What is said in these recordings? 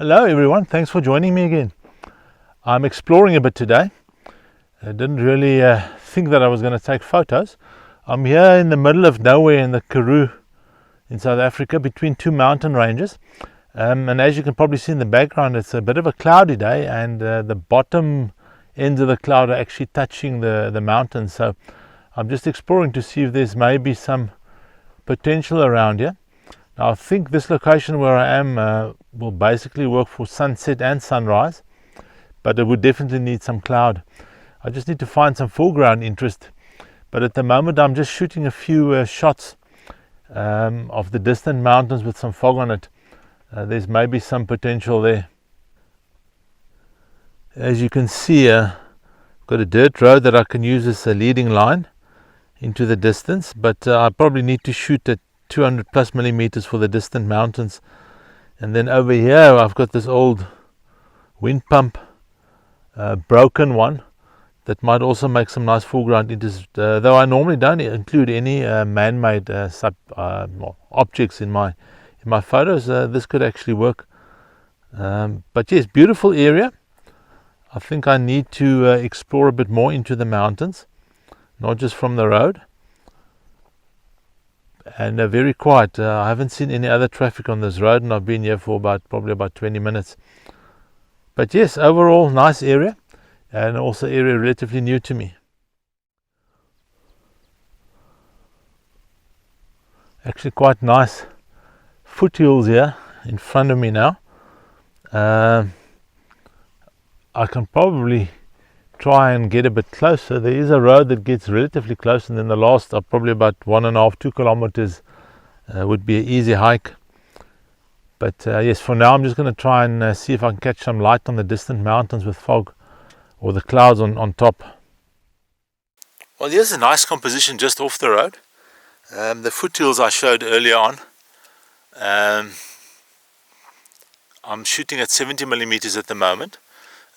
Hello everyone, thanks for joining me again. I'm exploring a bit today. I didn't really think that I was going to take photos. I'm here in the middle of nowhere in the Karoo in South Africa between two mountain ranges. And as you can probably see in the background, it's a bit of a cloudy day, and the bottom ends of the cloud are actually touching the mountains. So I'm just exploring to see if there's maybe some potential around here. Now, I think this location where I am will basically work for sunset and sunrise, but it would definitely need some cloud. I just need to find some foreground interest, but at the moment I'm just shooting a few shots of the distant mountains with some fog on it. There's maybe some potential there. As you can see, I've got a dirt road that I can use as a leading line into the distance, but I probably need to shoot at 200 plus millimeters for the distant mountains. And then over here I've got this old wind pump, broken one, that might also make some nice foreground interest, though I normally don't include any man-made objects in my photos. This could actually work. But yes, beautiful area. I think I need to explore a bit more into the mountains, not just from the road. And very quiet. I haven't seen any other traffic on this road, and I've been here for probably about 20 minutes. But yes, overall nice area, and also area relatively new to me. Actually quite nice foothills here in front of me now. I can probably try and get a bit closer. There is a road that gets relatively close, and then the last probably about 1.5-2 kilometers would be an easy hike. But yes, for now I'm just going to try and see if I can catch some light on the distant mountains with fog or the clouds on top. Well, here's a nice composition just off the road. The foothills I showed earlier on. I'm shooting at 70 millimeters at the moment.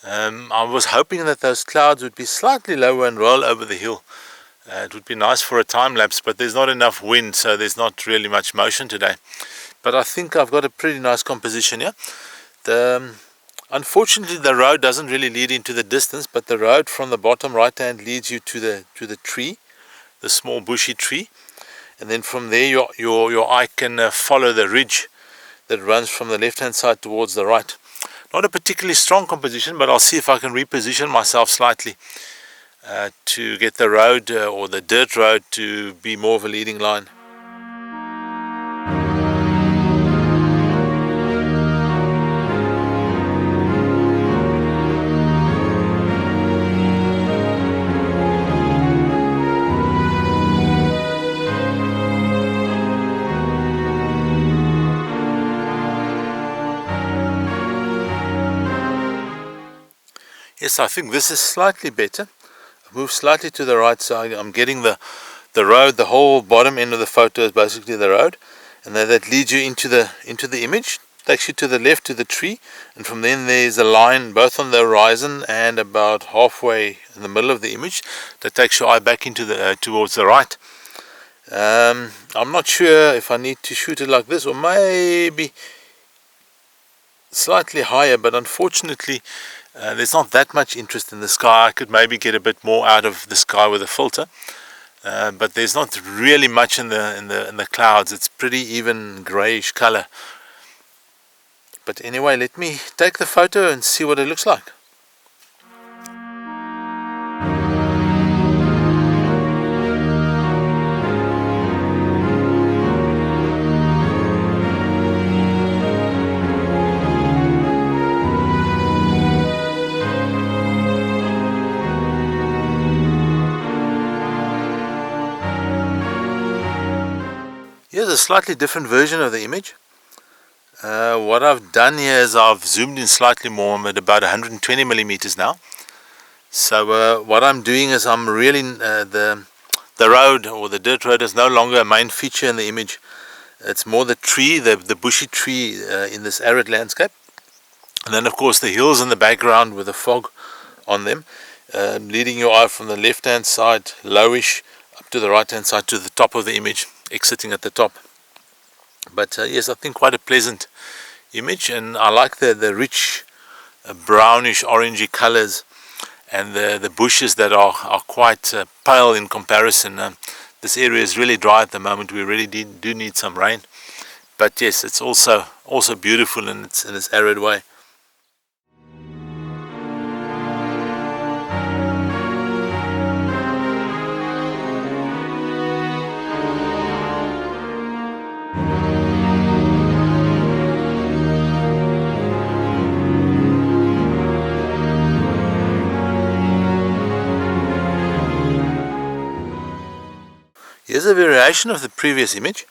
I was hoping that those clouds would be slightly lower and roll over the hill. It would be nice for a time lapse, but there's not enough wind, so there's not really much motion today. But I think I've got a pretty nice composition here. Unfortunately, the road doesn't really lead into the distance, but the road from the bottom right hand leads you to the tree, the small bushy tree, and then from there your eye can follow the ridge that runs from the left hand side towards the right. Not a particularly strong composition, but I'll see if I can reposition myself slightly to get the road or the dirt road to be more of a leading line. Yes, I think this is slightly better. I've moved slightly to the right side. I'm getting the road. The whole bottom end of the photo is basically the road, and then that leads you into the image. Takes you to the left to the tree, and from then there's a line both on the horizon and about halfway in the middle of the image that takes your eye back into towards the right. I'm not sure if I need to shoot it like this or maybe slightly higher, but unfortunately there's not that much interest in the sky. I could maybe get a bit more out of the sky with a filter, but there's not really much in the clouds. It's pretty even grayish color. But anyway, let me take the photo and see what it looks like. Here's a slightly different version of the image. What I've done here is I've zoomed in slightly more. I'm at about 120 millimeters now. So what I'm doing is I'm really the road or the dirt road is no longer a main feature in the image. It's more the tree, the bushy tree in this arid landscape, and then of course the hills in the background with the fog on them, leading your eye from the left hand side lowish up to the right hand side to the top of the image, exiting at the top. But yes, I think quite a pleasant image, and I like the rich brownish orangey colors, and the bushes that are quite pale in comparison. This area is really dry at the moment. We really do need some rain, but yes, it's also beautiful in its arid way. Here's a variation of the previous image.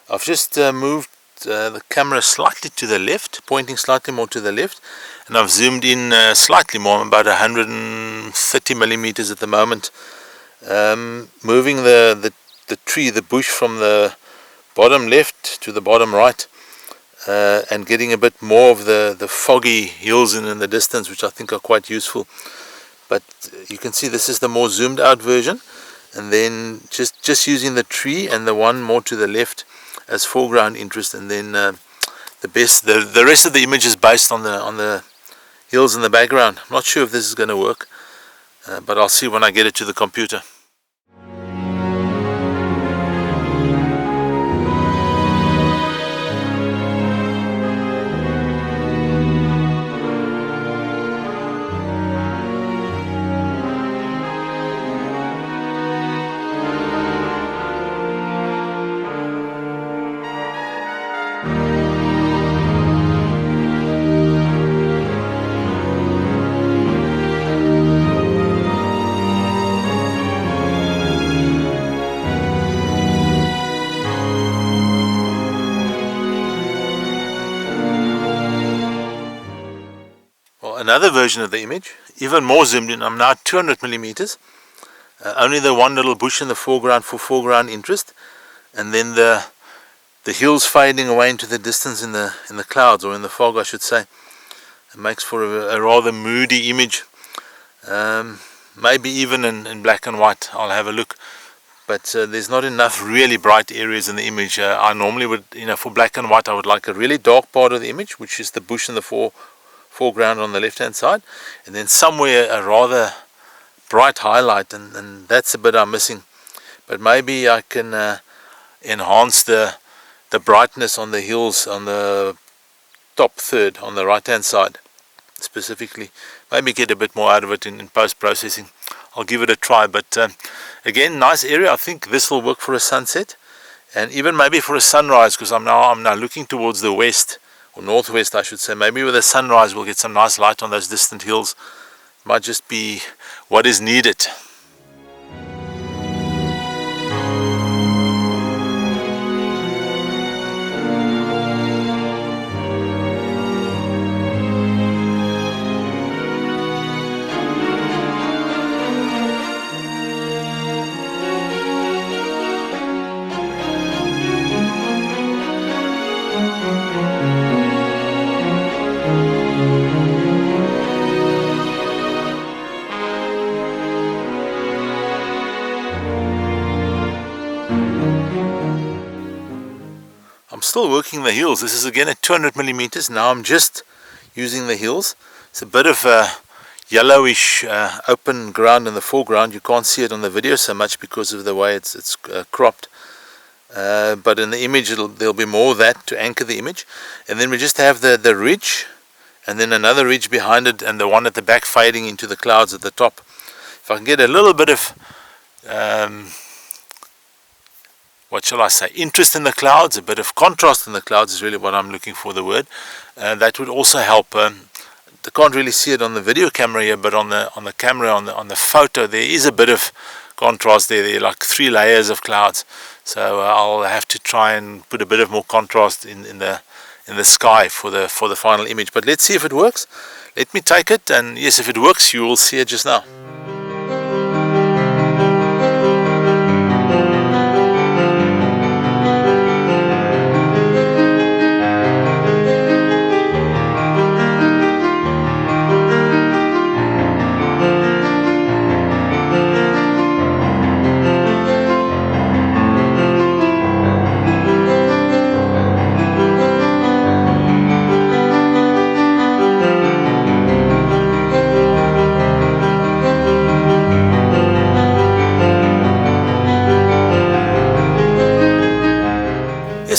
I've just moved the camera slightly to the left, pointing slightly more to the left, and I've zoomed in slightly more, about 130 millimeters at the moment, moving the tree, the bush, from the bottom left to the bottom right, and getting a bit more of the foggy hills in the distance, which I think are quite useful. But you can see this is the more zoomed out version, and then just using the tree and the one more to the left as foreground interest, and then the rest of the image is based on the hills in the background. I'm not sure if this is going to work, but I'll see when I get it to the computer. Another version of the image, even more zoomed in. I'm now 200 millimeters. Only the one little bush in the foreground for foreground interest, and then the hills fading away into the distance in the clouds, or in the fog, I should say. It makes for a rather moody image. Maybe even in black and white. I'll have a look. But there's not enough really bright areas in the image. I normally would, for black and white, I would like a really dark part of the image, which is the bush in the foreground on the left hand side, and then somewhere a rather bright highlight, and that's a bit I'm missing. But maybe I can enhance the brightness on the hills on the top third on the right hand side specifically. Maybe get a bit more out of it in post-processing. I'll give it a try. But again, nice area. I think this will work for a sunset, and even maybe for a sunrise, because I'm now looking towards the west, or northwest I should say. Maybe with a sunrise we'll get some nice light on those distant hills. Might just be what is needed. Still working the hills. This is again at 200 millimeters. Now I'm just using the hills. It's a bit of a yellowish open ground in the foreground. You can't see it on the video so much because of the way it's cropped, but in the image there'll be more of that to anchor the image. And then we just have the ridge, and then another ridge behind it, and the one at the back fading into the clouds at the top. If I can get a little bit of what shall I say, interest in the clouds, a bit of contrast in the clouds is really what I'm looking for, the word. That would also help. I can't really see it on the video camera here, but on the camera, on the photo, there is a bit of contrast there. There are like 3 layers of clouds. So I'll have to try and put a bit of more contrast in the sky for the final image. But let's see if it works. Let me take it, and yes, if it works, you will see it just now.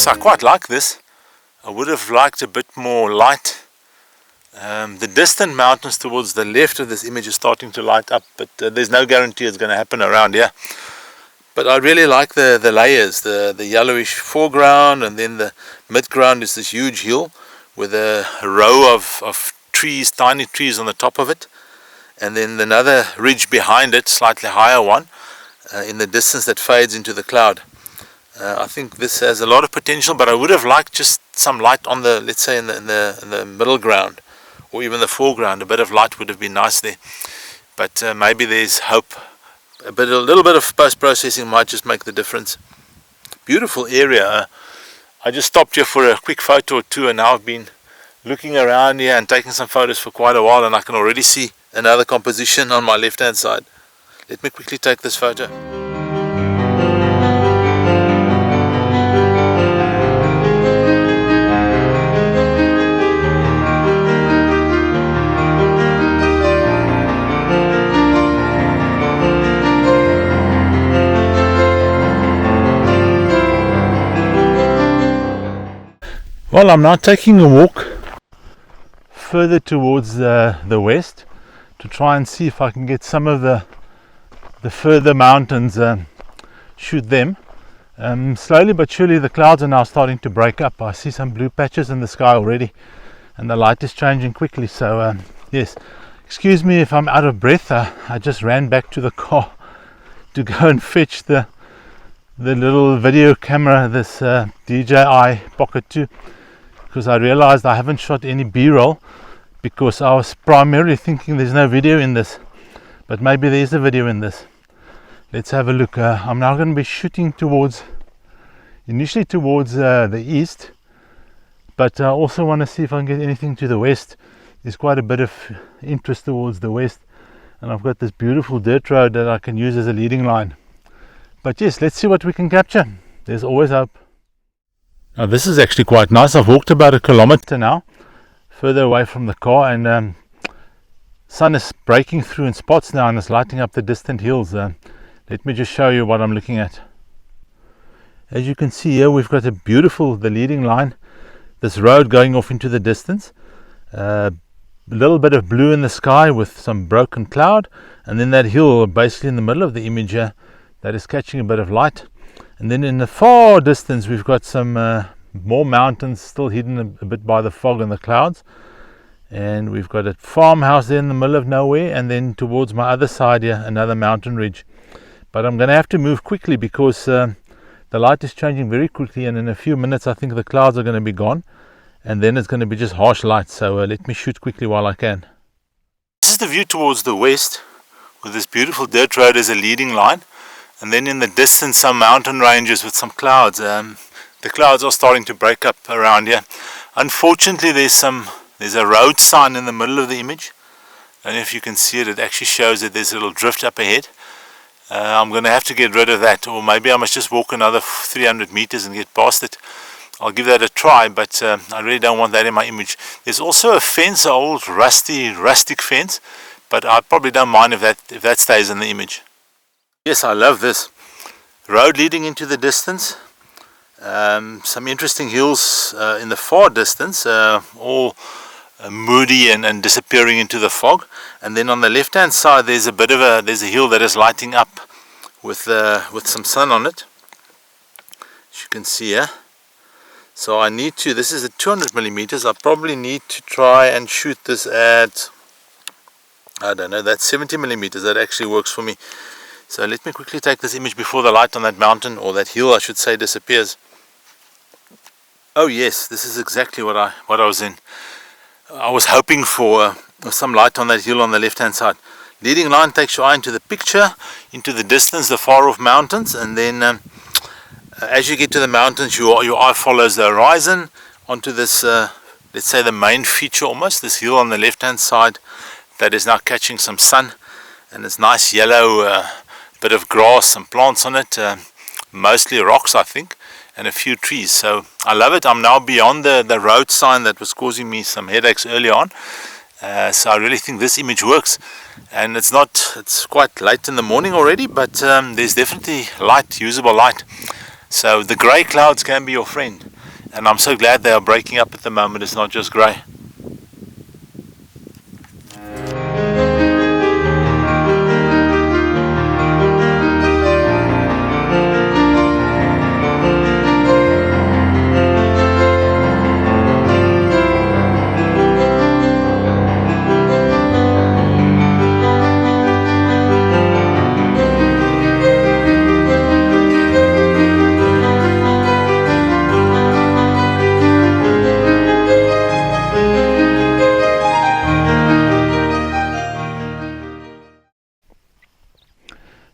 Yes, I quite like this. I would have liked a bit more light. The distant mountains towards the left of this image are starting to light up, but there's no guarantee it's going to happen around here. But I really like the layers, the yellowish foreground, and then the midground is this huge hill with a row of trees, tiny trees on the top of it, and then another ridge behind it, slightly higher one, in the distance that fades into the cloud. I think this has a lot of potential, but I would have liked just some light on the, let's say, in the middle ground, or even the foreground. A bit of light would have been nice there, but maybe there's hope. A little bit of post-processing might just make the difference. Beautiful area. I just stopped here for a quick photo or two, and now I've been looking around here and taking some photos for quite a while, and I can already see another composition on my left hand side. Let me quickly take this photo. Well, I'm now taking a walk further towards the west to try and see if I can get some of the further mountains, shoot them. Slowly but surely the clouds are now starting to break up. I see some blue patches in the sky already, and the light is changing quickly. So yes, excuse me if I'm out of breath. I just ran back to the car to go and fetch the little video camera, this DJI Pocket 2, because I realized I haven't shot any B-roll, because I was primarily thinking there's no video in this, but maybe there's a video in this. Let's have a look. I'm now going to be shooting initially towards the east, but I also want to see if I can get anything to the west. There's quite a bit of interest towards the west, and I've got this beautiful dirt road that I can use as a leading line. But yes, let's see what we can capture. There's always hope. Now this is actually quite nice. I've walked about 1 kilometer now, further away from the car, and sun is breaking through in spots now and it's lighting up the distant hills. Let me just show you what I'm looking at. As you can see here, we've got the leading line, this road going off into the distance, a little bit of blue in the sky with some broken cloud, and then that hill basically in the middle of the image here that is catching a bit of light. And then in the far distance we've got some more mountains still hidden a bit by the fog and the clouds, and we've got a farmhouse there in the middle of nowhere, and then towards my other side here another mountain ridge. But I'm going to have to move quickly because the light is changing very quickly, and in a few minutes I think the clouds are going to be gone, and then it's going to be just harsh light. So let me shoot quickly while I can. This is the view towards the west, with this beautiful dirt road as a leading line. And then in the distance some mountain ranges with some clouds. The clouds are starting to break up around here. Unfortunately there's a road sign in the middle of the image. I don't know if you can see it. It actually shows that there's a little drift up ahead. I'm going to have to get rid of that, or maybe I must just walk another 300 meters and get past it. I'll give that a try, but I really don't want that in my image. There's also a fence, an old rustic fence, but I probably don't mind if that stays in the image. Yes, I love this road leading into the distance. Some interesting hills in the far distance, all moody and disappearing into the fog. And then on the left hand side there's a hill that is lighting up with some sun on it, as you can see here. So I need to, this is at 200 millimeters, I probably need to try and shoot this at, I don't know, that's 70 millimeters. That actually works for me. So let me quickly take this image before the light on that mountain, or that hill I should say, disappears. Oh yes, this is exactly what I was in. I was hoping for some light on that hill on the left hand side. Leading line takes your eye into the picture, into the distance, the far off mountains, and then as you get to the mountains your eye follows the horizon onto this, let's say the main feature almost, this hill on the left hand side that is now catching some sun, and it's nice yellow bit of grass, some plants on it, mostly rocks I think, and a few trees. So I love it. I'm now beyond the road sign that was causing me some headaches early on, so I really think this image works. And it's quite late in the morning already, but there's definitely light, usable light. So the grey clouds can be your friend. and I'm so glad they are breaking up at the moment. It's not just grey.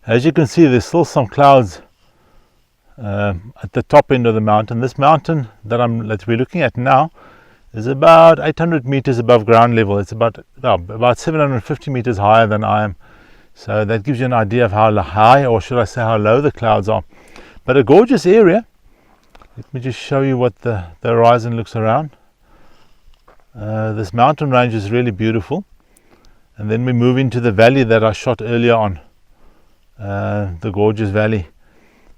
As you can see, there's still some clouds at the top end of the mountain. This mountain that we're looking at now is about 800 meters above ground level. It's about 750 meters higher than I am. So that gives you an idea of how high, or should I say how low, the clouds are. But a gorgeous area. Let me just show you what the horizon looks around. This mountain range is really beautiful. And then we move into the valley that I shot earlier on. The gorgeous valley.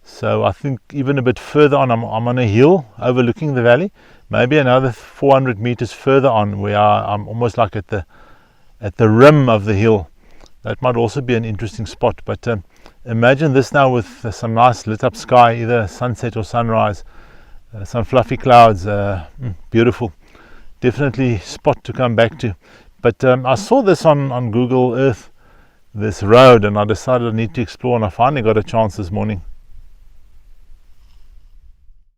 So I think even a bit further on, I'm on a hill overlooking the valley. Maybe another 400 meters further on, I'm almost like at the rim of the hill. That might also be an interesting spot. But imagine this now with some nice lit up sky, either sunset or sunrise, some fluffy clouds. Beautiful. Definitely spot to come back to. But I saw this on Google Earth, this road, and I decided I need to explore, and I finally got a chance this morning.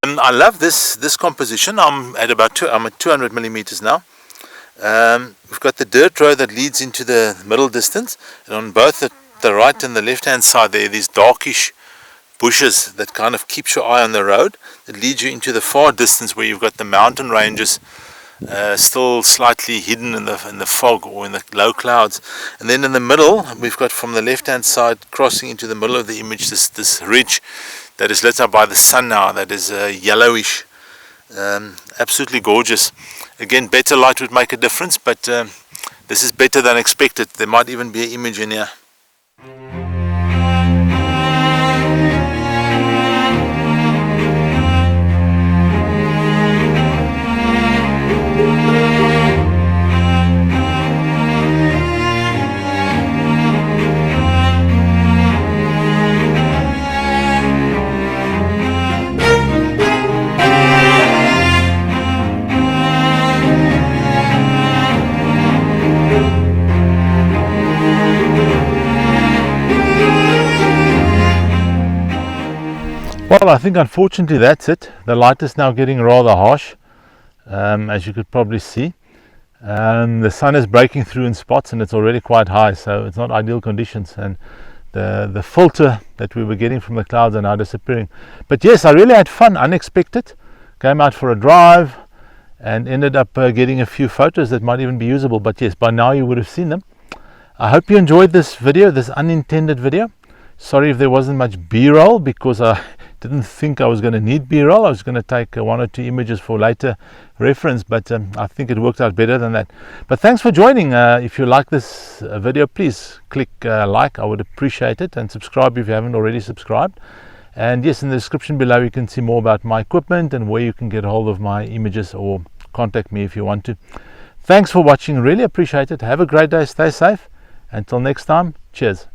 And I love this composition. I'm at 200 millimeters now. We've got the dirt road that leads into the middle distance, and on both the right and the left hand side there are these darkish bushes that kind of keeps your eye on the road, that leads you into the far distance where you've got the mountain ranges still slightly hidden in the fog or in the low clouds. And then in the middle, we've got from the left hand side, crossing into the middle of the image, this ridge that is lit up by the sun now, that is yellowish. Absolutely gorgeous. Again, better light would make a difference, but this is better than expected. There might even be an image in here. Well, I think unfortunately that's it. The light is now getting rather harsh, as you could probably see. The sun is breaking through in spots, and it's already quite high, so it's not ideal conditions. And the filter that we were getting from the clouds are now disappearing. But yes, I really had fun, unexpected. Came out for a drive and ended up getting a few photos that might even be usable. But yes, by now you would have seen them. I hope you enjoyed this video, this unintended video. Sorry if there wasn't much B-roll, because I didn't think I was going to need B-roll. I was going to take one or two images for later reference, but I think it worked out better than that. But thanks for joining. If you like this video, please click like. I would appreciate it, and subscribe if you haven't already subscribed. And yes, in the description below you can see more about my equipment and where you can get a hold of my images, or contact me if you want to. Thanks for watching, really appreciate it. Have a great day, stay safe. Until next time, cheers.